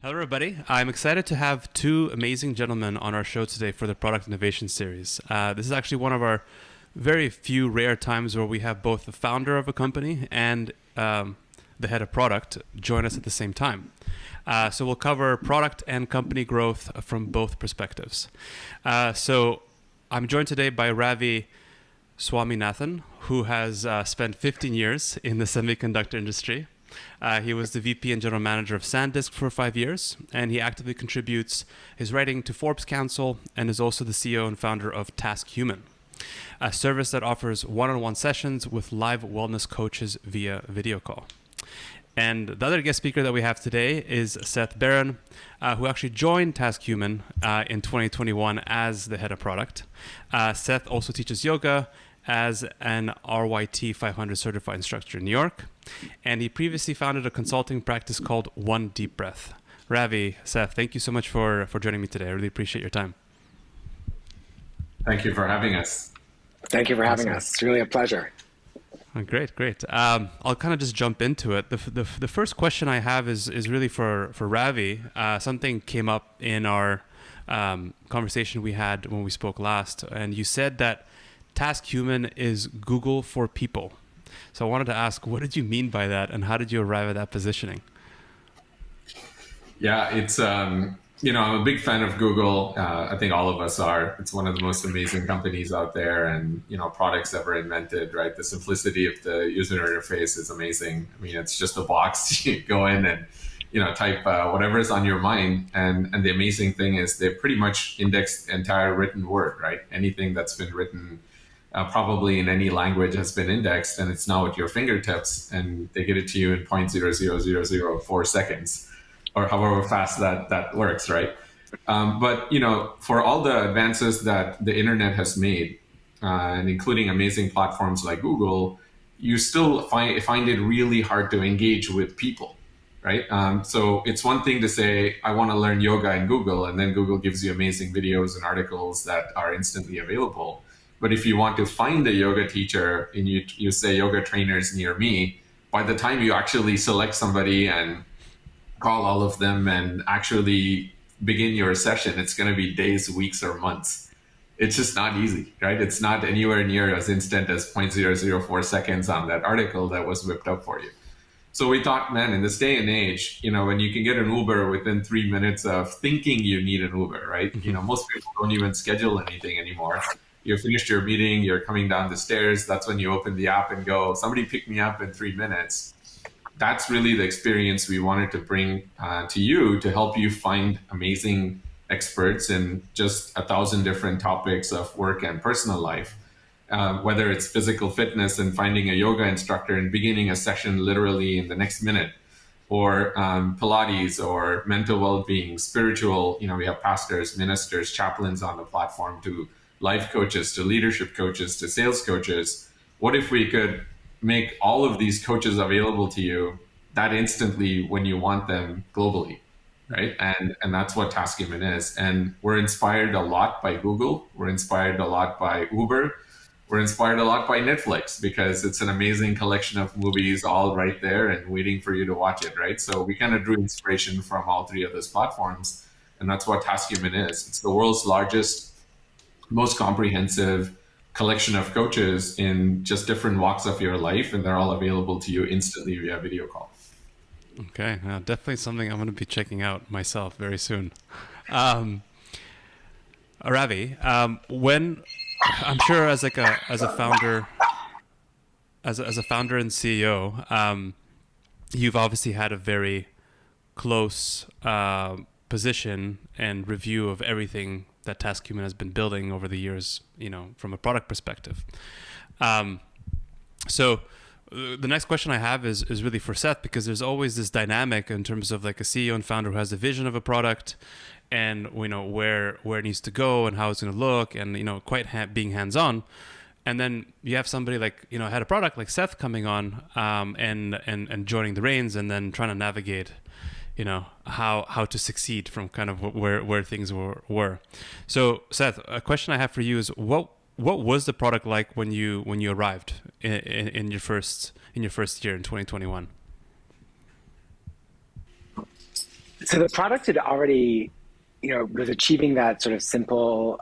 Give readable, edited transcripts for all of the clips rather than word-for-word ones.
Hello, everybody. I'm excited to have two amazing gentlemen on our show today for the Product Innovation Series. This is actually one of our very few rare times where we have both the founder of a company and the head of product join us at the same time. So we'll cover product and company growth from both perspectives. So I'm joined today by Ravi Swaminathan, who has spent 15 years in the semiconductor industry. He was the VP and General Manager of SanDisk for 5 years, and he actively contributes his writing to Forbes Council and is also the CEO and founder of TaskHuman, a service that offers one-on-one sessions with live wellness coaches via video call. And the other guest speaker that we have today is Seth Barron, who actually joined TaskHuman in 2021 as the head of product. Seth also teaches yoga as an RYT 500 certified instructor in New York. And he previously founded a consulting practice called One Deep Breath. Ravi, Seth, thank you so much for joining me today. I really appreciate your time. Thank you for having us. Thank you for having us. It's really a pleasure. Oh, great. I'll kind of just jump into it. The first question I have is really for Ravi. Something came up in our conversation we had when we spoke last, and you said that TaskHuman is Google for people. So I wanted to ask, what did you mean by that, and how did you arrive at that positioning? Yeah, it's, I'm a big fan of Google. I think all of us are. It's one of the most amazing companies out there and, products ever invented, right? The simplicity of the user interface is amazing. I mean, it's just a box. You go in and, type whatever is on your mind. And the amazing thing is they pretty much index the entire written word, right? Anything that's been written probably in any language has been indexed, and it's now at your fingertips, and they get it to you in 0.00004 seconds, or however fast that works, right? But for all the advances that the internet has made, and including amazing platforms like Google, you still find it really hard to engage with people, right? So it's one thing to say, I want to learn yoga in Google, and then Google gives you amazing videos and articles that are instantly available. But if you want to find a yoga teacher and you say yoga trainers near me, by the time you actually select somebody and call all of them and actually begin your session, it's going to be days, weeks, or months. It's just not easy, right? It's not anywhere near as instant as 0.004 seconds on that article that was whipped up for you. So we thought, man, in this day and age, when you can get an Uber within 3 minutes of thinking you need an Uber, right? Mm-hmm. Most people don't even schedule anything anymore. You finished your meeting, you're coming down the stairs, that's when you open the app and go, somebody pick me up in 3 minutes. That's really the experience we wanted to bring to you to help you find amazing experts in just 1,000 different topics of work and personal life. Whether it's physical fitness and finding a yoga instructor and beginning a session literally in the next minute, or Pilates, or mental well-being, spiritual, we have pastors, ministers, chaplains on the platform, to life coaches, to leadership coaches, to sales coaches. What if we could make all of these coaches available to you that instantly when you want them globally, right? And that's what TaskHuman is. And we're inspired a lot by Google. We're inspired a lot by Uber. We're inspired a lot by Netflix, because it's an amazing collection of movies all right there and waiting for you to watch it, right? So we kind of drew inspiration from all three of those platforms. And that's what TaskHuman is. It's the world's largest, most comprehensive collection of coaches in just different walks of your life, and they're all available to you instantly via video call. Okay, definitely something I'm going to be checking out myself very soon. Ravi, when I'm sure as a founder, as a founder and CEO, you've obviously had a very close position and review of everything that TaskHuman has been building over the years, from a product perspective. So the next question I have is really for Seth, because there's always this dynamic in terms of like a CEO and founder who has a vision of a product, and where it needs to go and how it's going to look, and being hands-on. And then you have somebody like had a product like Seth coming on and joining the reins, and then trying to navigate how to succeed from kind of where things were. So Seth, a question I have for you is what was the product like when you arrived in your first year in 2021? So the product had already, was achieving that sort of simple,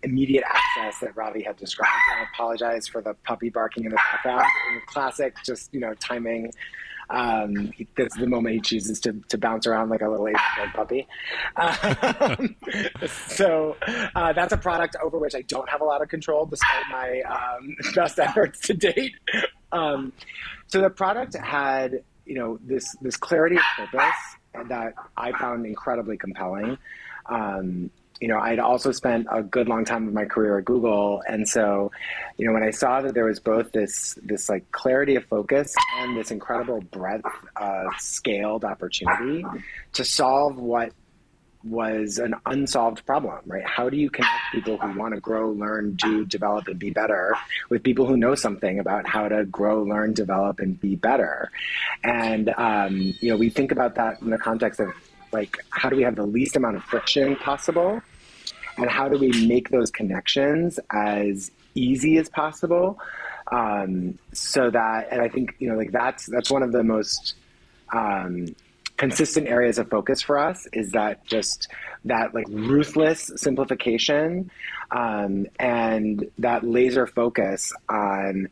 immediate access that Ravi had described. And I apologize for the puppy barking in the background. Classic, just, timing. That's the moment he chooses to bounce around like a little 8-year-old puppy. So that's a product over which I don't have a lot of control, despite my best efforts to date. So the product had, this clarity of purpose that I found incredibly compelling. I'd also spent a good long time of my career at Google. And so, when I saw that there was both this like clarity of focus and this incredible breadth of scaled opportunity to solve what was an unsolved problem, right? How do you connect people who want to grow, learn, do, develop, and be better with people who know something about how to grow, learn, develop, and be better? And, we think about that in the context of like, how do we have the least amount of friction possible? And how do we make those connections as easy as possible? So that, and I think, that's one of the most consistent areas of focus for us, is that like ruthless simplification and that laser focus on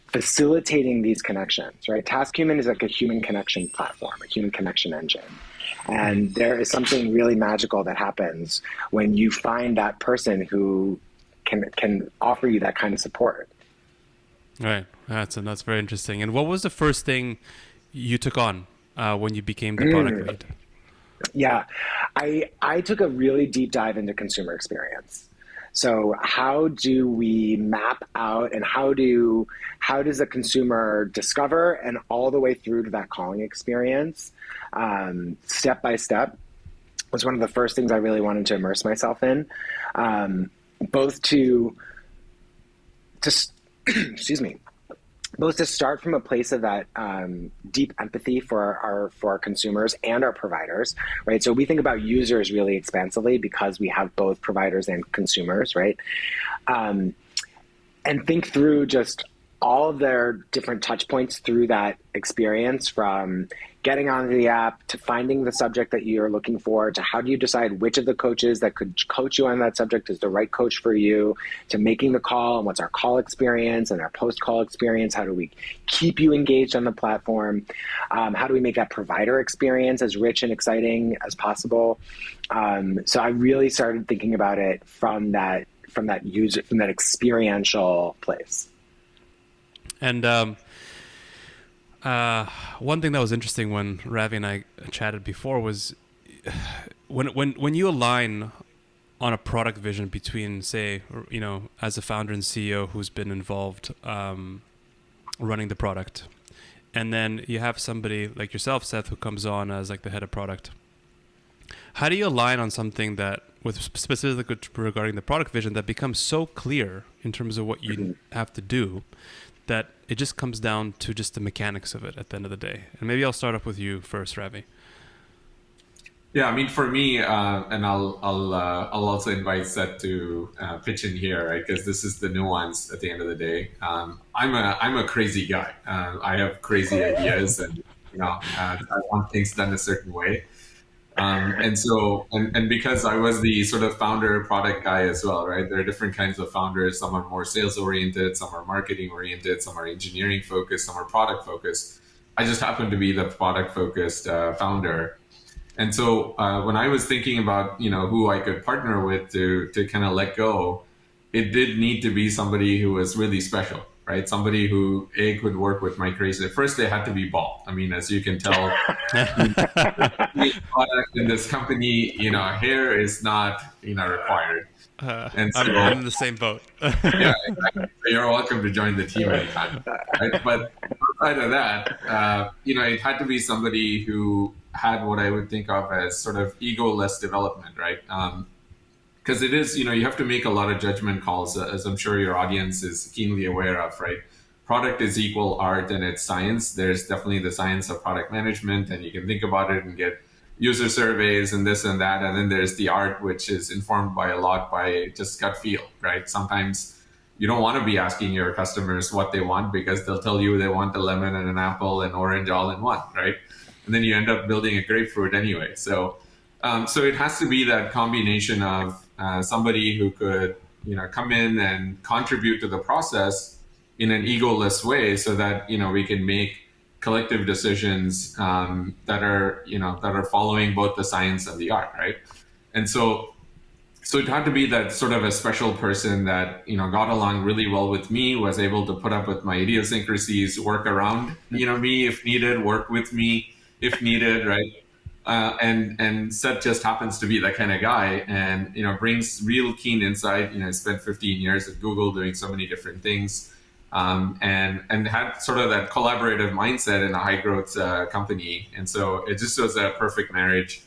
facilitating these connections, right? TaskHuman is like a human connection platform, a human connection engine. And there is something really magical that happens when you find that person who can offer you that kind of support. Right. That's very interesting. And what was the first thing you took on when you became the product lead? Yeah, I took a really deep dive into consumer experience. So how do we map out and how does a consumer discover and all the way through to that calling experience, step by step, was one of the first things I really wanted to immerse myself in, both to excuse me, both to start from a place of that deep empathy for our consumers and our providers, right? So we think about users really expansively because we have both providers and consumers, right? And think through just all of their different touch points through that experience, from getting onto the app to finding the subject that you're looking for, to how do you decide which of the coaches that could coach you on that subject is the right coach for you, to making the call and what's our call experience and our post-call experience. How do we keep you engaged on the platform? How do we make that provider experience as rich and exciting as possible? So I really started thinking about it from that experiential place. And one thing that was interesting when Ravi and I chatted before was when you align on a product vision between, say, as a founder and CEO who's been involved running the product, and then you have somebody like yourself, Seth, who comes on as like the head of product. How do you align on something that, with specifically regarding the product vision, that becomes so clear in terms of what you have to do, that it just comes down to just the mechanics of it at the end of the day? And maybe I'll start off with you first, Ravi. Yeah, I mean, for me, and I'll also invite Seth to pitch in here, right? Because this is the nuance at the end of the day. I'm a crazy guy. I have crazy ideas, and I want things done a certain way. And so, and because I was the sort of founder product guy as well, right? There are different kinds of founders. Some are more sales oriented, some are marketing oriented, some are engineering focused, some are product focused. I just happen to be the product focused founder. And so when I was thinking about, who I could partner with to kind of let go, it did need to be somebody who was really special, right? Somebody who could work with my crazy. First, they had to be bald. I mean, as you can tell, product in this company, hair is not, required. And so, I'm in the same boat. Yeah, exactly. So you're welcome to join the team anytime. Right? But outside of that, it had to be somebody who had what I would think of as sort of egoless development, right? Because it is, you have to make a lot of judgment calls, as I'm sure your audience is keenly aware of, right? Product is equal art and it's science. There's definitely the science of product management, and you can think about it and get user surveys and this and that. And then there's the art, which is informed by just gut feel, right? Sometimes you don't want to be asking your customers what they want because they'll tell you they want a lemon and an apple and orange all in one, right? and then you end up building a grapefruit anyway. So so it has to be that combination of somebody who could come in and contribute to the process in an egoless way, so that we can make collective decisions that are following both the science and the art, right? And so it had to be that sort of a special person that got along really well with me, was able to put up with my idiosyncrasies, work around me if needed, work with me if needed, right? And Seth just happens to be that kind of guy, and brings real keen insight. Spent 15 years at Google doing so many different things, and had sort of that collaborative mindset in a high growth company. And so it just was a perfect marriage,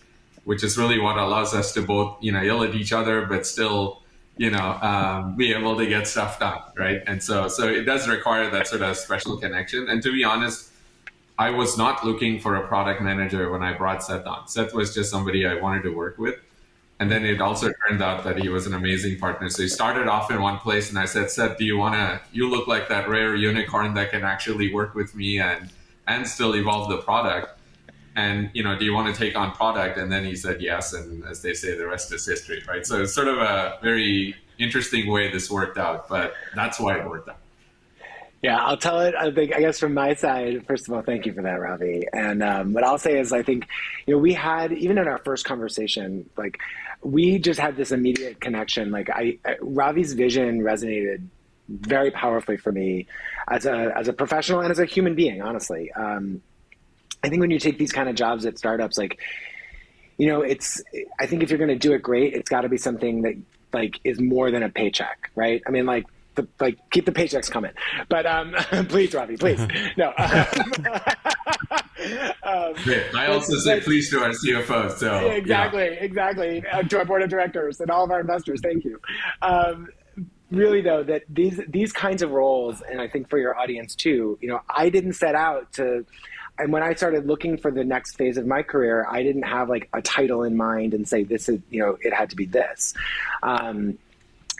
which is really what allows us to both yell at each other, but still be able to get stuff done, right? And so it does require that sort of special connection. And to be honest, I was not looking for a product manager when I brought Seth on. Seth was just somebody I wanted to work with. And then it also turned out that he was an amazing partner. So he started off in one place, and I said, Seth, you look like that rare unicorn that can actually work with me and still evolve the product. And, do you want to take on product? And then he said yes. And as they say, the rest is history, right? So it's sort of a very interesting way this worked out, but that's why it worked out. Yeah, I'll tell it. I guess from my side, first of all, thank you for that, Ravi. And what I'll say is, I think, we had, even in our first conversation, like, we just had this immediate connection. Like, Ravi's vision resonated very powerfully for me as a professional and as a human being, honestly. I think when you take these kind of jobs at startups, like, I think if you're going to do it great, it's got to be something that, like, is more than a paycheck, right? I mean, like, keep the paychecks coming, but please, Ravi, please. No. I also say please to our CFO. So exactly. To our board of directors and all of our investors, thank you. Really, though, that these kinds of roles, and I think for your audience too, I didn't set out to. And when I started looking for the next phase of my career, I didn't have like a title in mind and say this is, it had to be this.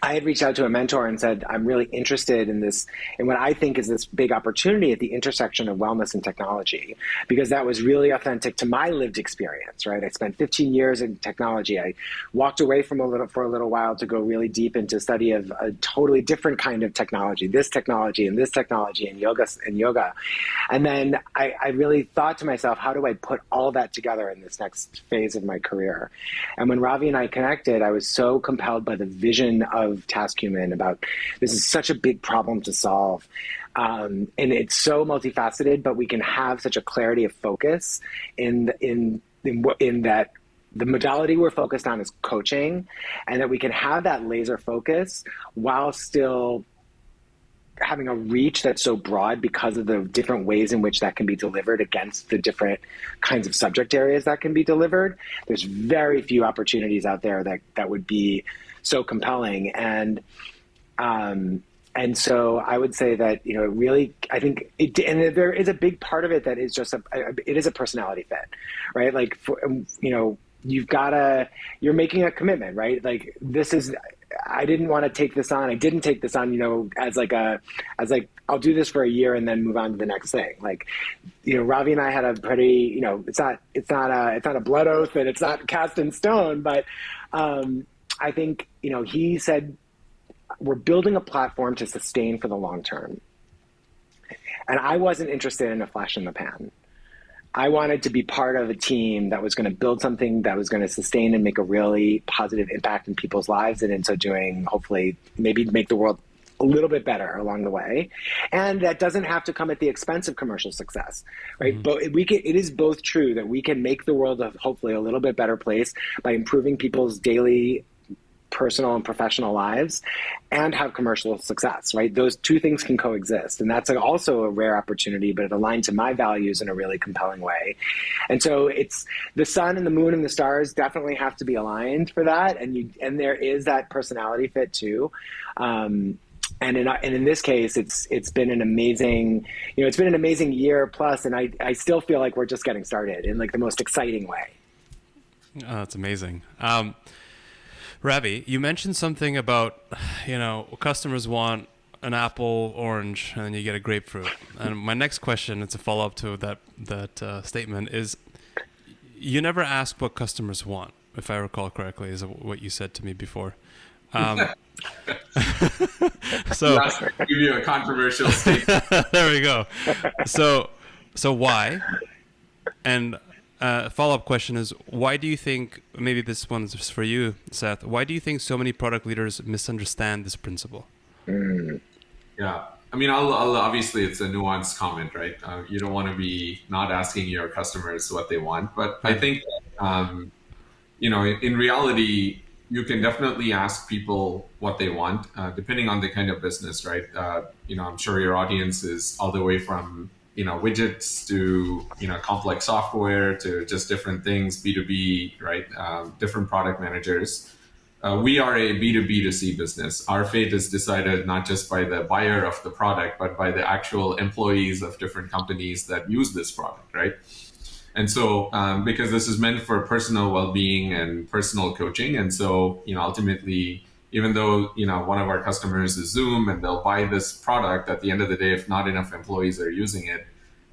I had reached out to a mentor and said, I'm really interested in this, in what I think is this big opportunity at the intersection of wellness and technology, because that was really authentic to my lived experience, right? I spent 15 years in technology. I walked away for a little while to go really deep into study of a totally different kind of technology, this technology and this technology and yoga. And then I really thought to myself, how do I put all that together in this next phase of my career? And when Ravi and I connected, I was so compelled by the vision of TaskHuman about this is such a big problem to solve. And it's so multifaceted, but we can have such a clarity of focus in that the modality we're focused on is coaching, and that we can have that laser focus while still having a reach that's so broad because of the different ways in which that can be delivered against the different kinds of subject areas that can be delivered. There's very few opportunities out there that would be so compelling. And so I would say that, really, I think and there is a big part of it that is just it is a personality fit, right? Like, you're making a commitment, right? Like, I didn't want to take this on. I didn't take this on, as I'll do this for a year and then move on to the next thing. Like, Ravi and I had a pretty, it's not a blood oath and it's not cast in stone, but I think, he said, we're building a platform to sustain for the long term. And I wasn't interested in a flash in the pan. I wanted to be part of a team that was going to build something that was going to sustain and make a really positive impact in people's lives. And in so doing, hopefully, maybe make the world a little bit better along the way. And that doesn't have to come at the expense of commercial success, right? Mm-hmm. But it is both true that we can make the world hopefully a little bit better place by improving people's daily personal and professional lives and have commercial success, right? Those two things can coexist. And that's also a rare opportunity, but it aligned to my values in a really compelling way. And so it's the sun and the moon and the stars definitely have to be aligned for that. And there is that personality fit too. And in this case, it's been an amazing, year plus, and I still feel like we're just getting started in like the most exciting way. Oh, that's amazing. Ravi, you mentioned something about, customers want an apple, orange, and then you get a grapefruit. And my next question, it's a follow-up to that statement, is you never ask what customers want, if I recall correctly, is what you said to me before. So I'll give you a controversial statement. there we go. So why? And follow-up question is, why do you think, maybe this one is for you, Seth, why do you think so many product leaders misunderstand this principle? Yeah. I mean, I'll obviously, it's a nuanced comment, right? You don't want to be not asking your customers what they want. But I think, in reality, you can definitely ask people what they want, depending on the kind of business, right? I'm sure your audience is all the way from, widgets to, complex software to just different things, B2B, right? Different product managers. We are a B2B2C business. Our fate is decided not just by the buyer of the product, but by the actual employees of different companies that use this product, right? And so, because this is meant for personal well-being and personal coaching, and so, ultimately, even though, one of our customers is Zoom and they'll buy this product, at the end of the day, if not enough employees are using it,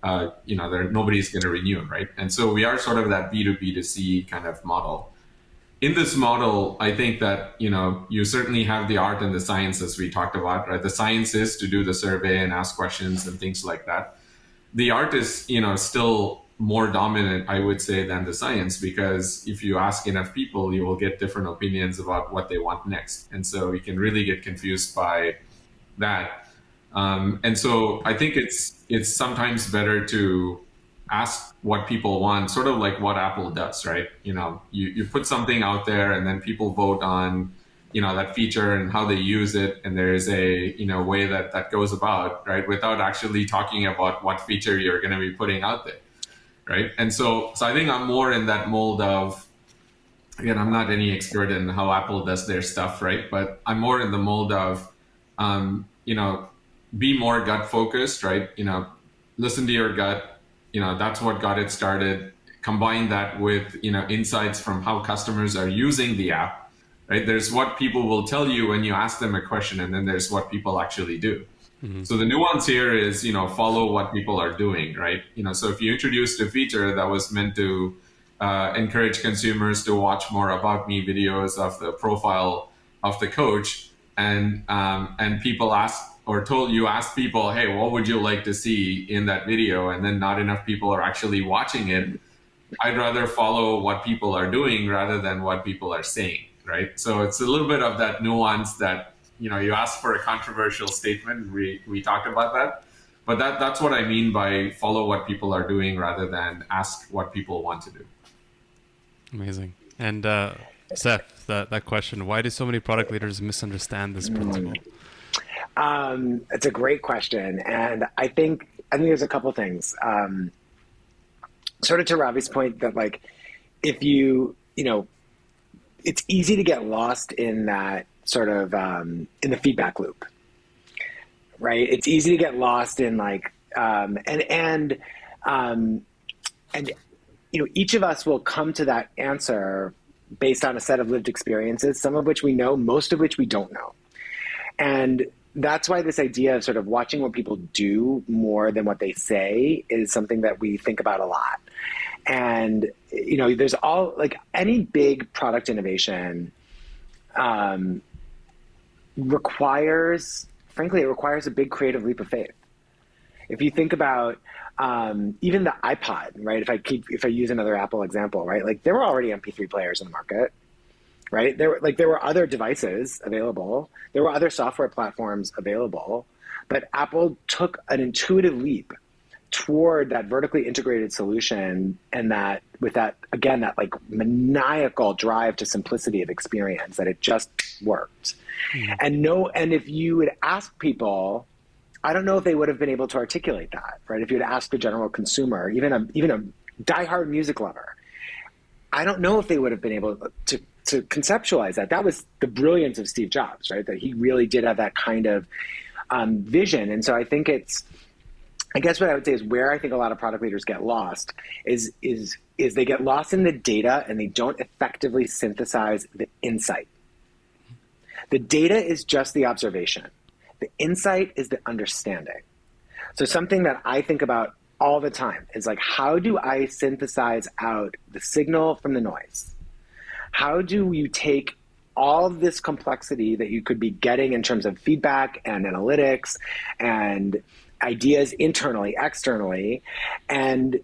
nobody's going to renew it, right? And so we are sort of that B2B2C kind of model. In this model, I think that, you certainly have the art and the science, as we talked about, right? The science is to do the survey and ask questions and things like that. The art is, still more dominant, I would say, than the science, because if you ask enough people, you will get different opinions about what they want next. And so you can really get confused by that. And so I think it's sometimes better to ask what people want, sort of like what Apple does, right? You put something out there and then people vote on, that feature and how they use it. And there is a, way that goes about, right? Without actually talking about what feature you're going to be putting out there, right? And so I think I'm more in that mold of, again, I'm not any expert in how Apple does their stuff, right? But I'm more in the mold of, be more gut focused, right? Listen to your gut. That's what got it started. Combine that with, insights from how customers are using the app, right? There's what people will tell you when you ask them a question, and then there's what people actually do. Mm-hmm. So the nuance here is, follow what people are doing, right? So if you introduced a feature that was meant to encourage consumers to watch more About Me videos of the profile of the coach, and people ask people, hey, what would you like to see in that video? And then not enough people are actually watching it. I'd rather follow what people are doing rather than what people are saying, right? So it's a little bit of that nuance that, you asked for a controversial statement. We talked about that. But that's what I mean by follow what people are doing rather than ask what people want to do. Amazing. And Seth, that question, why do so many product leaders misunderstand this principle? It's a great question. And I think there's a couple things. Sort of to Ravi's point that, like, if it's easy to get lost in that sort of in the feedback loop, right? It's easy to get lost in like each of us will come to that answer based on a set of lived experiences, some of which we know, most of which we don't know. And that's why this idea of sort of watching what people do more than what they say is something that we think about a lot. And, there's any big product innovation requires a big creative leap of faith. If you think about even the iPod, right? If I use another Apple example, right? Like, there were already MP3 players in the market, right? There were other devices available. There were other software platforms available, but Apple took an intuitive leap toward that vertically integrated solution, and that like maniacal drive to simplicity of experience, that it just worked. Mm-hmm. And if you would ask people, I don't know if they would have been able to articulate that, right? If you had asked a general consumer, even a diehard music lover, I don't know if they would have been able to conceptualize that. That was the brilliance of Steve Jobs, right? That he really did have that kind of vision. And so I think I guess what I would say is where I think a lot of product leaders get lost is they get lost in the data and they don't effectively synthesize the insight. The data is just the observation. The insight is the understanding. So something that I think about all the time is like, how do I synthesize out the signal from the noise? How do you take all of this complexity that you could be getting in terms of feedback and analytics and ideas internally, externally, and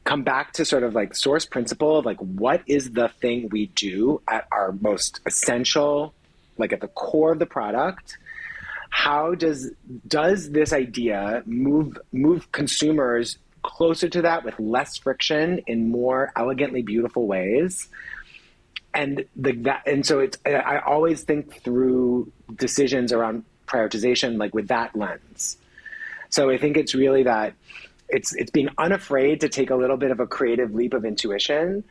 come back to sort of like source principle of like, what is the thing we do at our most essential, like at the core of the product? How does this idea move consumers closer to that with less friction in more elegantly beautiful ways? And so I always think through decisions around prioritization like with that lens. So I think it's really that it's being unafraid to take a little bit of a creative leap of intuition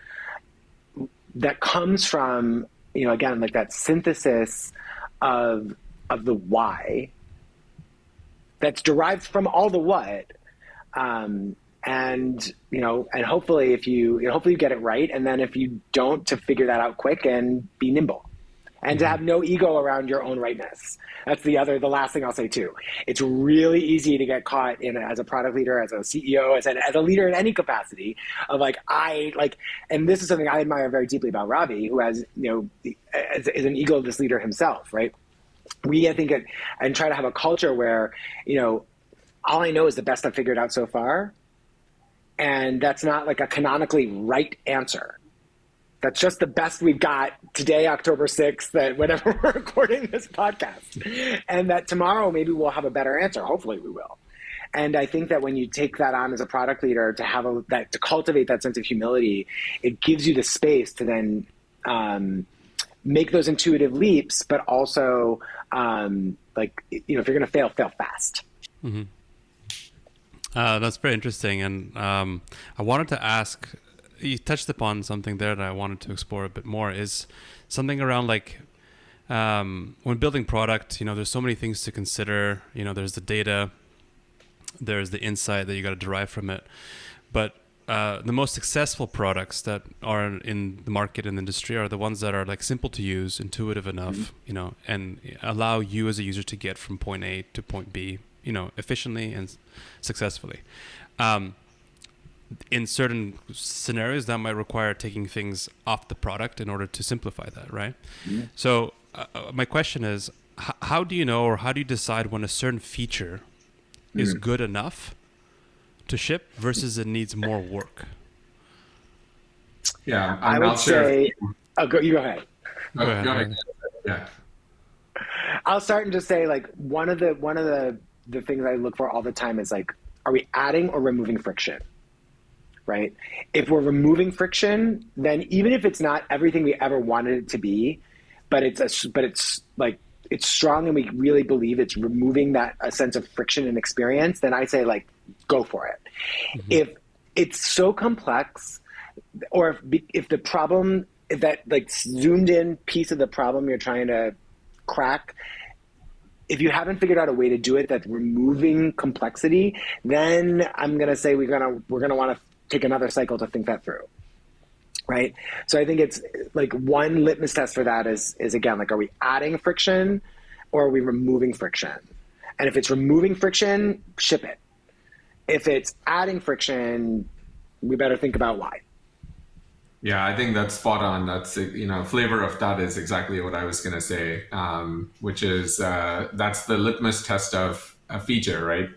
that comes from, again, like that synthesis of the why that's derived from all the what. And hopefully hopefully you get it right. And then if you don't, to figure that out quick and be nimble and to have no ego around your own rightness. That's the last thing I'll say too. It's really easy to get caught in as a product leader, as a CEO, as a leader in any capacity of and this is something I admire very deeply about Ravi, who has, is an egoless leader himself, right? I think, and try to have a culture where, all I know is the best I've figured out so far. And that's not like a canonically right answer. That's just the best we've got today, October 6th, that whenever we're recording this podcast. And that tomorrow maybe we'll have a better answer. Hopefully we will. And I think that when you take that on as a product leader, to cultivate that sense of humility, it gives you the space to then make those intuitive leaps, but also if you're going to fail fast. Mm-hmm. That's very interesting. And I wanted to ask, you touched upon something there that I wanted to explore a bit more, is something around when building product, there's so many things to consider. There's the data, there's the insight that you got to derive from it. But the most successful products that are in the market and the industry are the ones that are like simple to use, intuitive enough, and allow you as a user to get from point A to point B, efficiently and successfully. In certain scenarios, that might require taking things off the product in order to simplify that, right? Mm-hmm. So my question is, how do you know, or how do you decide when a certain feature is good enough to ship versus it needs more work? Yeah, I would say, you go ahead. Go ahead. Yeah. I'll start and just say, like, one of the things I look for all the time is like, are we adding or removing friction? Right? If we're removing friction, then even if it's not everything we ever wanted it to be, but it's strong and we really believe it's removing a sense of friction and experience, then I say, like, go for it. Mm-hmm. If it's so complex, or if the problem, if that like zoomed in piece of the problem you're trying to crack, if you haven't figured out a way to do it that's removing complexity, then I'm gonna say we're gonna want to take another cycle to think that through, right? So I think it's like one litmus test for that is again, like, are we adding friction or are we removing friction? And if it's removing friction, ship it. If it's adding friction, we better think about why. Yeah, I think that's spot on. That's, flavor of that is exactly what I was going to say, which is that's the litmus test of a feature, right?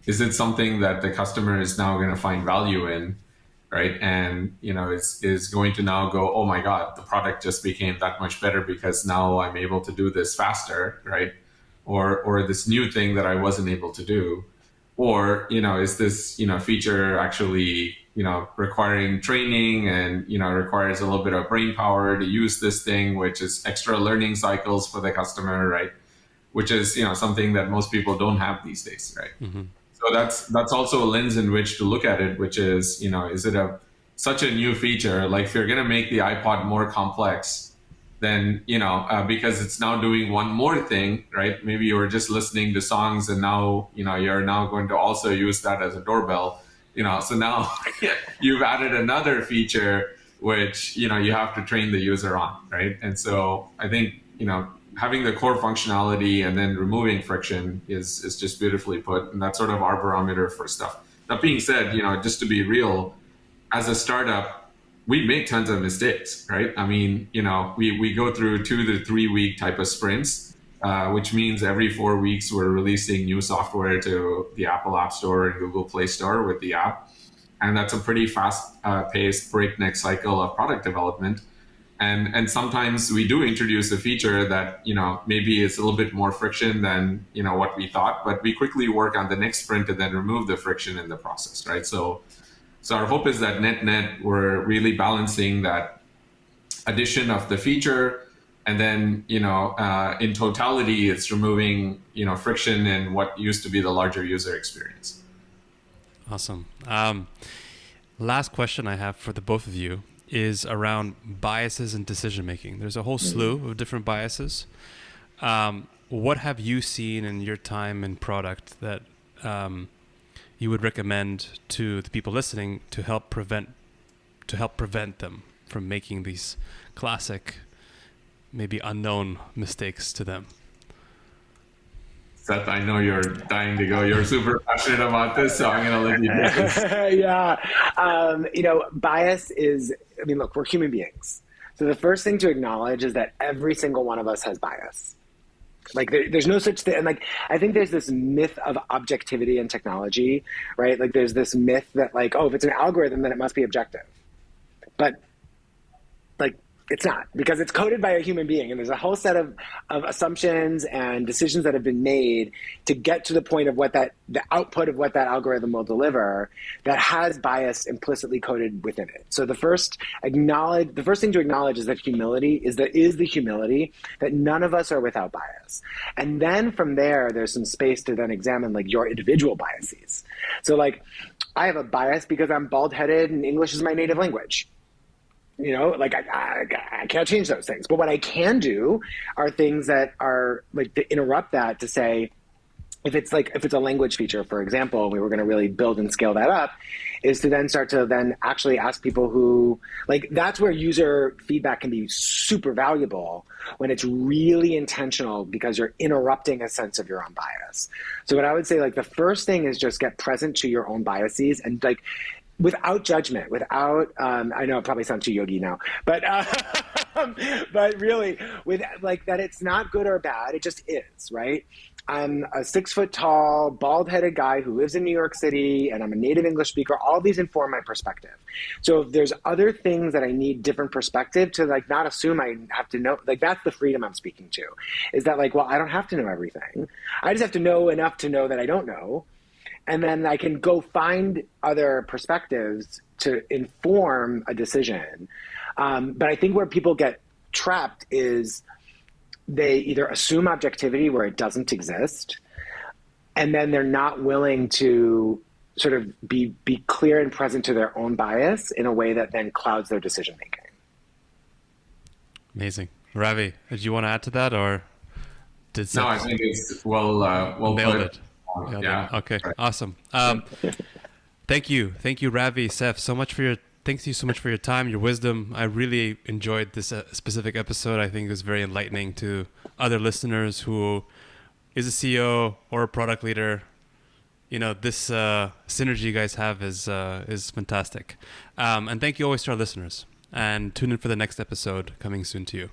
Is it something that the customer is now going to find value in, right? And, is going to now go, oh my God, the product just became that much better because now I'm able to do this faster, right? Or this new thing that I wasn't able to do. Or, is this, feature actually, requiring training and, requires a little bit of brain power to use this thing, which is extra learning cycles for the customer, right? Which is, something that most people don't have these days, right? Mm-hmm. So that's also a lens in which to look at it, which is, is it such a new feature? Like, if you're going to make the iPod more complex, then, because it's now doing one more thing, right? Maybe you were just listening to songs and now, you're now going to also use that as a doorbell, so now you've added another feature, which, you have to train the user on, right? And so I think, having the core functionality and then removing friction is just beautifully put. And that's sort of our barometer for stuff. that being said, just to be real, as a startup, we make tons of mistakes, right? I mean, we go through 2 to 3 week type of sprints, which means every 4 weeks we're releasing new software to the Apple App Store and Google Play Store with the app. And that's a pretty fast paced breakneck cycle of product development. And sometimes we do introduce a feature that, maybe is a little bit more friction than, what we thought, but we quickly work on the next sprint and then remove the friction in the process, right? So our hope is that net, we're really balancing that addition of the feature. And then, in totality, it's removing, friction in what used to be the larger user experience. Awesome. Last question I have for the both of you is around biases in decision making. There's a whole slew of different biases. What have you seen in your time in product that you would recommend to the people listening to help prevent them from making these classic, maybe unknown mistakes to them? Seth, I know you're dying to go. You're super passionate about this, so I'm going to let you do this. Yeah. Bias is, look, we're human beings. So the first thing to acknowledge is that every single one of us has bias. Like there's no such thing. And I think there's this myth of objectivity in technology, right? Like there's this myth that if it's an algorithm, then it must be objective. But it's not, because it's coded by a human being, and there's a whole set of assumptions and decisions that have been made to get to the point of the output of what that algorithm will deliver that has bias implicitly coded within it. So the first thing to acknowledge is that humility is the humility that none of us are without bias. And then from there's some space to then examine your individual biases. So I have a bias because I'm bald-headed and English is my native language. I can't change those things. But what I can do are things that are to interrupt that, to say, if it's a language feature, for example, we were going to really build and scale that up, is to then start to then actually ask people who, that's where user feedback can be super valuable, when it's really intentional because you're interrupting a sense of your own bias. So what I would say, the first thing is just get present to your own biases, and without judgment, without, I know it probably sounds too yogi now, but really with that it's not good or bad, it just is, right? I'm a 6 foot tall, bald headed guy who lives in New York City, and I'm a native English speaker. All these inform my perspective. So if there's other things that I need different perspective to, not assume I have to know, that's the freedom I'm speaking to, is that well, I don't have to know everything. I just have to know enough to know that I don't know. And then I can go find other perspectives to inform a decision. But I think where people get trapped is they either assume objectivity where it doesn't exist, and then they're not willing to sort of be clear and present to their own bias in a way that then clouds their decision making. Amazing. Ravi, did you want to add to that, or did No, I think it's well nailed put. it. Yeah. Okay. Right. Awesome. Thank you, Ravi, Seth. Thank you so much for your time, your wisdom. I really enjoyed this specific episode. I think it was very enlightening to other listeners who is a CEO or a product leader. This synergy you guys have is fantastic. And thank you always to our listeners. And tune in for the next episode coming soon to you.